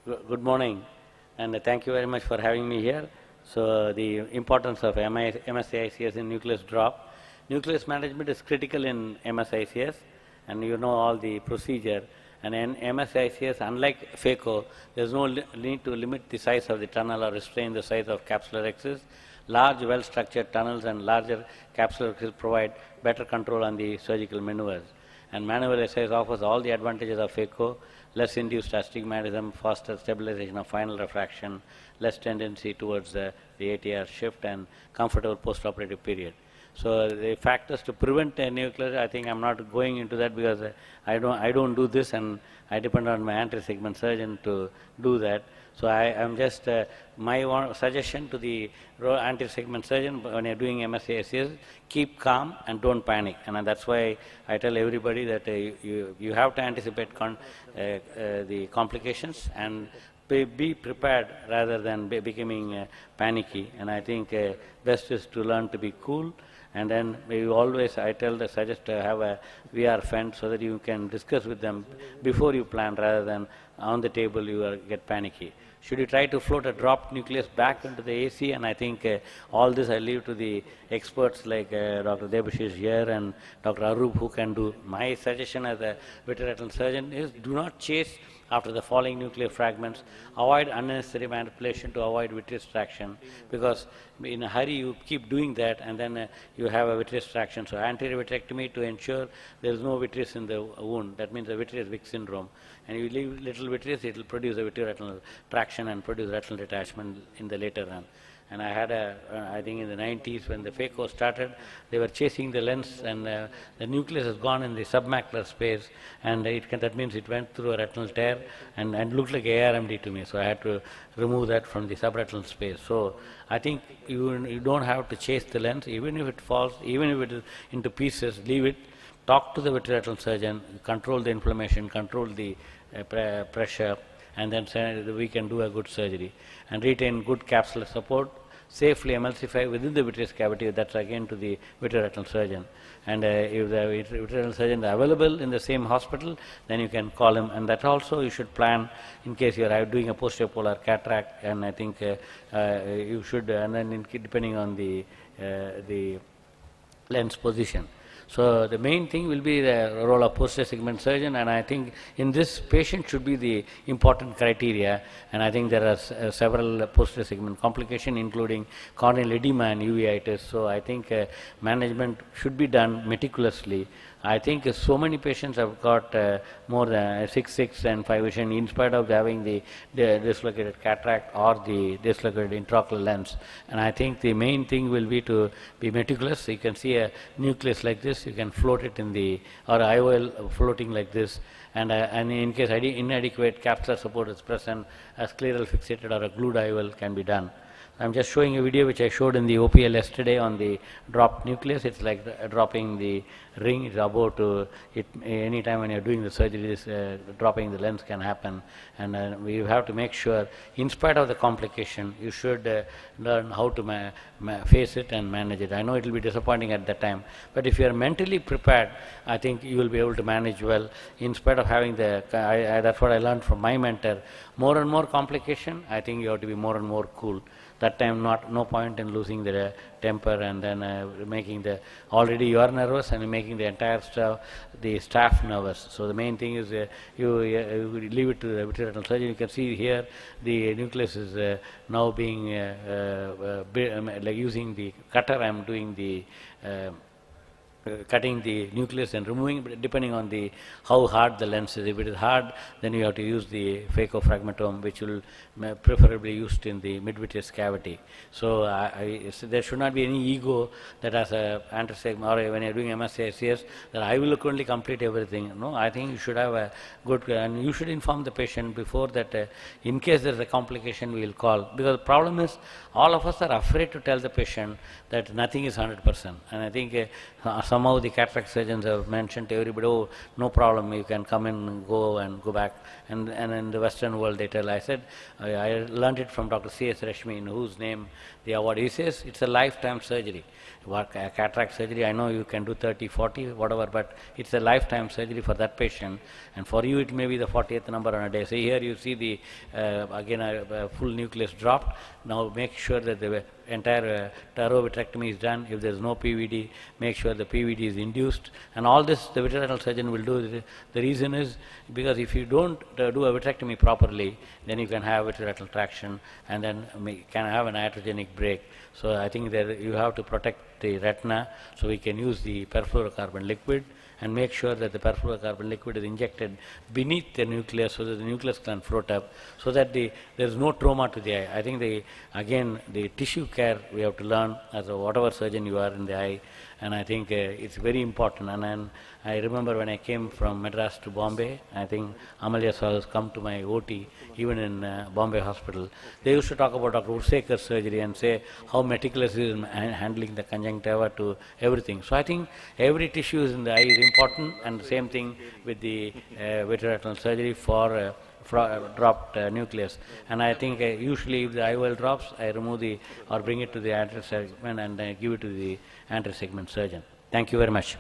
Good morning, and thank you very much for having me here. So, the importance of MSICS in nucleus drop. Nucleus management is critical in MSICS, and you know all the procedure. And in MSICS, unlike phaco, there is no need to limit the size of the tunnel or restrain the size of capsular axis. Large, well-structured tunnels and larger capsular axis provide better control on the surgical maneuvers. And manual exercise offers all the advantages of phaco: less induced astigmatism, faster stabilization of final refraction, less tendency towards the ATR shift, and comfortable postoperative period. So the factors to prevent a nucleus, I think I'm not going into that because I don't do this, and I depend on my anterior segment surgeon to do that. So I am just my suggestion to the anterior segment surgeon when you're doing MSICS, keep calm and don't panic. And that's why I tell everybody that you have to anticipate the complications and be prepared rather than becoming panicky. And I think best is to learn to be cool. And then I suggest to have a VR friend so that you can discuss with them before you plan rather than on the table you get panicky. Should you try to float a dropped nucleus back into the AC? And I think all this I leave to the experts like Dr. Debashish here and Dr. Arup who can do. My suggestion as a vitreoretinal surgeon is do not chase after the falling nuclear fragments. Avoid unnecessary manipulation to avoid vitreous traction, because in a hurry you keep doing that and then you have a vitreous traction. So anterior vitrectomy to ensure there is no vitreous in the wound. That means the vitreous Vick syndrome. And you leave little vitreous, it will produce a vitreoretinal traction and produce retinal detachment in the later run. And I had I think in the 90s when the phaco started, they were chasing the lens, and the nucleus has gone in the submacular space, and that means it went through a retinal tear and looked like ARMD to me. So I had to remove that from the subretinal space. So I think you don't have to chase the lens, even if it falls, even if it is into pieces, leave it. Talk to the vitreoretinal surgeon, control the inflammation, control the pressure, and then we can do a good surgery and retain good capsular support, safely emulsify within the vitreous cavity. That's again to the vitreoretinal surgeon. And if the vitreoretinal surgeon is available in the same hospital, then you can call him. And that also you should plan in case you are doing a posterior polar cataract. And I think you should, and then depending on the lens position. So the main thing will be the role of posterior segment surgeon, and I think in this patient should be the important criteria. And I think there are several posterior segment complications, including corneal edema and uveitis. So I think management should be done meticulously. I think so many patients have got more than 6 and 5 vision in spite of having the dislocated cataract or the dislocated intraocular lens. And I think the main thing will be to be meticulous. You can see a nucleus like this, you can float it in the, or IOL floating like this. And in case inadequate capsular support is present, a scleral fixated or a glued IOL can be done. I'm just showing a video which I showed in the OPL yesterday on the dropped nucleus. It's like dropping the ring. It's about to, any time when you're doing the surgery, this dropping the lens can happen. And we have to make sure, in spite of the complication, you should learn how to face it and manage it. I know it will be disappointing at that time, but if you are mentally prepared, I think you will be able to manage well, in spite of having that's what I learned from my mentor. More and more complication, I think you have to be more and more cool. That time no point in losing the temper and then making already you are nervous and making the entire staff nervous. So the main thing is you leave it to the vitreoretinal surgeon. You can see here the nucleus is now being like using the cutter. I am doing the cutting the nucleus and removing, depending on how hard the lens is. If it is hard, then you have to use the phacofragmentome, which will preferably used in the midvitreous cavity. So there should not be any ego that as a antisegment or when you are doing MSICS that I will only complete everything. No, I think you should have a good, and you should inform the patient before that in case there is a complication we will call, because the problem is all of us are afraid to tell the patient that nothing is 100%. And I think somehow the cataract surgeons have mentioned to everybody, oh, no problem, you can come in and go back. And in the Western world they tell, I said, I learned it from Dr. C.S. Rashmi, in whose name the award. He says it's a lifetime surgery. Cataract surgery, I know you can do 30, 40, whatever, but it's a lifetime surgery for that patient. And for you, it may be the 40th number on a day. So here you see the, again, a full nucleus dropped. Now make sure that the entire tarovitrectomy is done. If there is no PVD, make sure the PVD is induced. And all this the vitreoretinal surgeon will do. The reason is because if you don't do a vitrectomy properly, then you can have vitreoretinal traction and then can have an iatrogenic break. So I think that you have to protect the retina, so we can use the perfluorocarbon liquid and make sure that the perfluorocarbon liquid is injected beneath the nucleus so that the nucleus can float up, so that there is no trauma to the eye. I think the tissue care we have to learn as whatever surgeon you are in the eye, and I think it's very important. And I remember when I came from Madras to Bombay, I think Amalya Saul has come to my OT, even in Bombay hospital. They used to talk about Dr. Ursekar's surgery and say how meticulous he is in handling the conjunctiva to everything. So I think every tissue is in the eye is important, and the same thing with the vitreoretinal surgery for dropped nucleus. And I think usually if the IOL drops, I remove or bring it to the anterior segment and give it to the anterior segment surgeon. Thank you very much.